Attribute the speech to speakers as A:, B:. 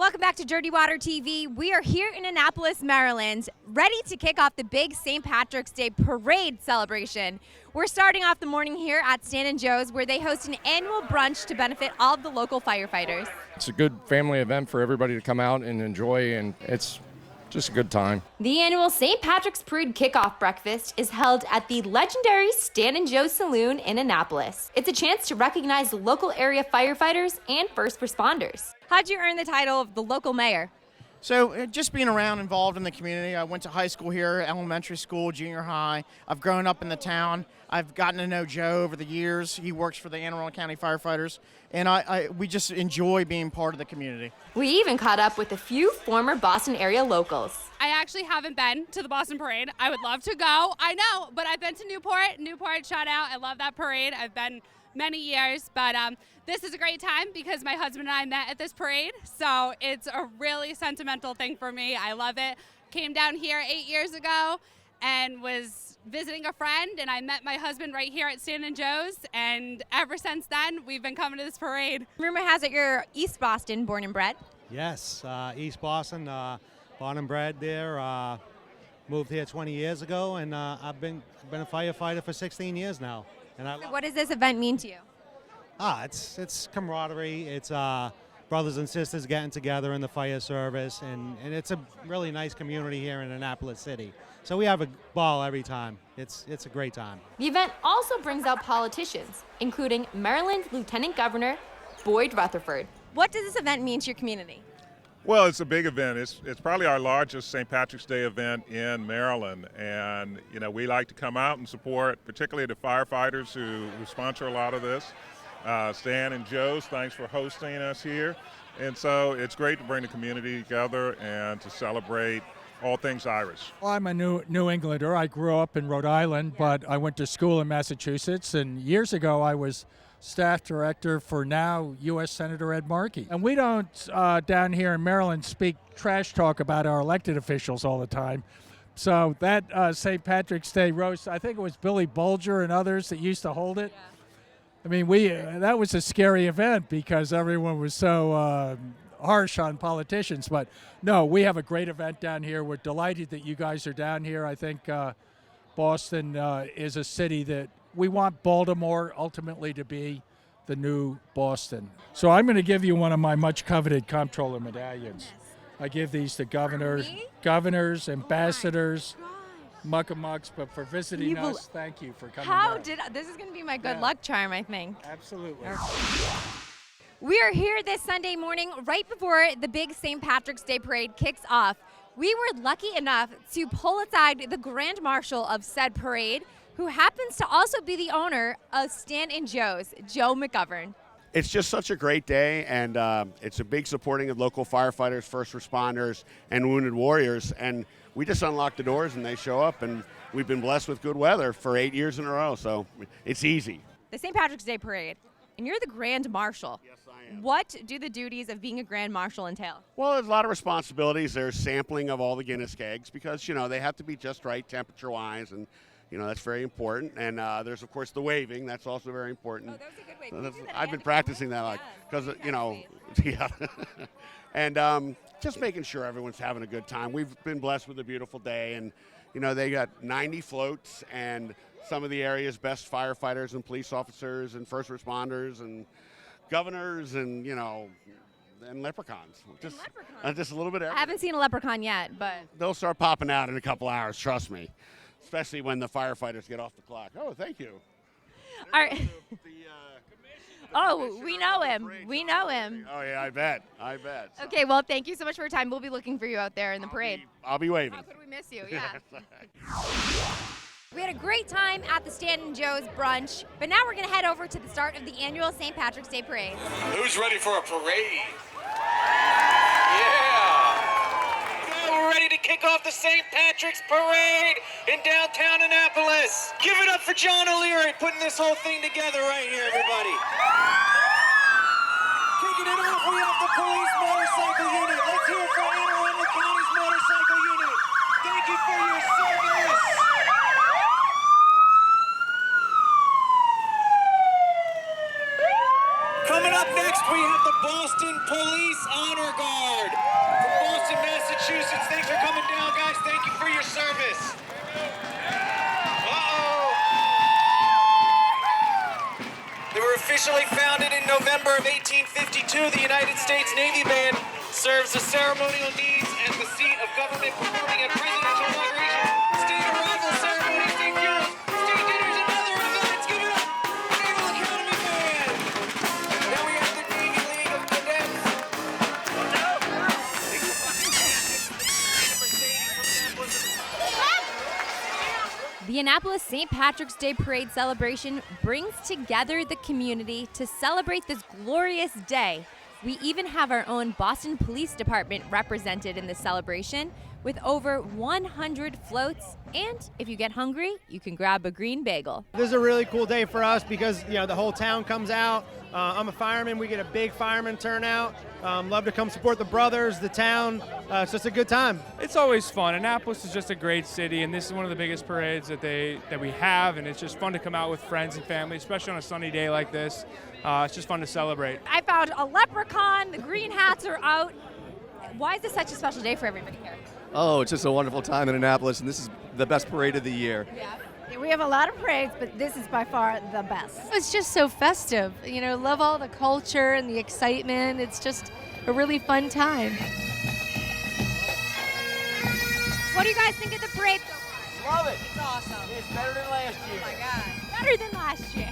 A: Welcome back to Dirty Water TV. We are here in Annapolis, Maryland, ready to kick off the big St. Patrick's Day parade celebration. We're starting off the morning here at Stan & Joe's, where they host an annual brunch to benefit all of the local firefighters.
B: It's a good family event for everybody to come out and enjoy, and it's just a good time.
A: The annual St. Patrick's Parade kickoff breakfast is held at the legendary Stan & Joe's Saloon in Annapolis. It's a chance to recognize the local area firefighters and first responders. How'd you earn the title of the local mayor?
C: So just being around, involved in the community. I went to high school here, elementary school, junior high. I've grown up in the town. I've gotten to know Joe over the years. He works for the Anne Arundel County Firefighters, and we just enjoy being part of the community.
A: We even caught up with a few former Boston area locals.
D: I actually haven't been to the Boston Parade. I would love to go. I know, but I've been to Newport. Newport shot out. I love that parade. I've been many years, but this is a great time because my husband and I met at this parade, so it's a really sentimental thing for me. I love it. Came down here 8 years ago and was visiting a friend, and I met my husband right here at Stan & Joe's, and ever since then, we've been coming to this parade.
A: Rumor has it you're East Boston, born and bred.
E: Yes, East Boston, born and bred there. Moved here 20 years ago, and I've been a firefighter for 16 years now. And
A: What does this event mean to you?
E: It's camaraderie. It's brothers and sisters getting together in the fire service, and it's a really nice community here in Annapolis City. So we have a ball every time. It's a great time.
A: The event also brings out politicians, including Maryland Lieutenant Governor Boyd Rutherford. What does this event mean to your community?
F: Well, it's a big event. It's probably our largest St. Patrick's Day event in Maryland, and we like to come out and support, particularly the firefighters who sponsor a lot of this. Stan & Joe's, thanks for hosting us here, and so it's great to bring the community together and to celebrate all things Irish.
G: Well, I'm a New Englander. I grew up in Rhode Island, but I went to school in Massachusetts, and years ago I was staff director for now U.S. Senator Ed Markey. And we don't, down here in Maryland, speak trash talk about our elected officials all the time. So that St. Patrick's Day roast, I think it was Billy Bulger and others that used to hold it. Yeah. I mean, that was a scary event because everyone was so harsh on politicians. But no, we have a great event down here. We're delighted that you guys are down here. I think Boston is a city that we want Baltimore ultimately to be the new Boston. So I'm going to give you one of my much coveted comptroller medallions. Yes. I give these to governors, ambassadors, muckamucks, but for visiting us, thank you for coming down.
A: This is going to be my good luck charm, I think.
G: Absolutely.
A: We are here this Sunday morning right before the big St. Patrick's Day parade kicks off. We were lucky enough to pull aside the Grand Marshal of said parade, who happens to also be the owner of Stan & Joe's, Joe McGovern.
H: It's just such a great day, and it's a big supporting of local firefighters, first responders, and wounded warriors. And we just unlock the doors and they show up, and we've been blessed with good weather for 8 years in a row, so it's easy.
A: The St. Patrick's Day parade, and you're the Grand Marshal.
H: Yes, I am.
A: What do the duties of being a Grand Marshal entail?
H: Well, there's a lot of responsibilities. There's sampling of all the Guinness kegs because, they have to be just right temperature-wise, and that's very important. And there's, of course, the waving. That's also very important.
A: Oh, that was a good wave.
H: I've been practicing that, because, yeah. And just making sure everyone's having a good time. We've been blessed with a beautiful day, and, they got 90 floats, and some of the area's best firefighters and police officers and first responders and governors and, and leprechauns. Just a little bit.
A: I haven't seen a leprechaun yet, but
H: they'll start popping out in a couple hours, trust me. Especially when the firefighters get off the clock. Oh, thank you.
A: We know him. We know him.
H: Oh, yeah, I bet. So.
A: Okay, well, thank you so much for your time. We'll be looking for you out there in the parade.
H: I'll be waving.
A: How could we miss you? Yeah. We had a great time at the Stan & Joe's brunch, but now we're going to head over to the start of the annual St. Patrick's Day parade.
I: Who's ready for a parade? Yeah! We're ready to kick off the St. Patrick's Parade in downtown Annapolis. Give it up for John O'Leary putting this whole thing together right here, everybody. Kicking it off, we have the police motorcycle unit. Let's hear it for Anne Arundel County's motorcycle unit. Thank you for your service. Coming up next, we have the Boston Police Honor Guard. Officially founded in November of 1852, the United States Navy Band serves the ceremonial needs as the seat of government, performing at presidential inauguration, state arrival ceremonies, state funerals, state dinners, and other events. Give it up, Naval Academy Band. Now we have the Navy League of Cadets.
A: The Annapolis St. Patrick's Day Parade celebration brings together the community to celebrate this glorious day. We even have our own Boston Police Department represented in the celebration with over 100 floats, and if you get hungry, you can grab a green bagel.
J: This is a really cool day for us because the whole town comes out. I'm a fireman. We get a big fireman turnout. Love to come support the brothers, the town. It's just a good time.
K: It's always fun. Annapolis is just a great city, and this is one of the biggest parades that we have, and it's just fun to come out with friends and family, especially on a sunny day like this. It's just fun to celebrate.
A: I found a leprechaun. The green hats are out. Why is this such a special day for everybody here?
L: Oh, it's just a wonderful time in Annapolis, and this is the best parade of the year.
A: Yeah.
M: We have a lot of parades, but this is by far the best.
N: It's just so festive. Love all the culture and the excitement. It's just a really fun time.
A: What do you guys think of the parade so far?
O: Love it.
A: It's awesome.
O: It's better than last year.
A: Oh my God. Better than last year.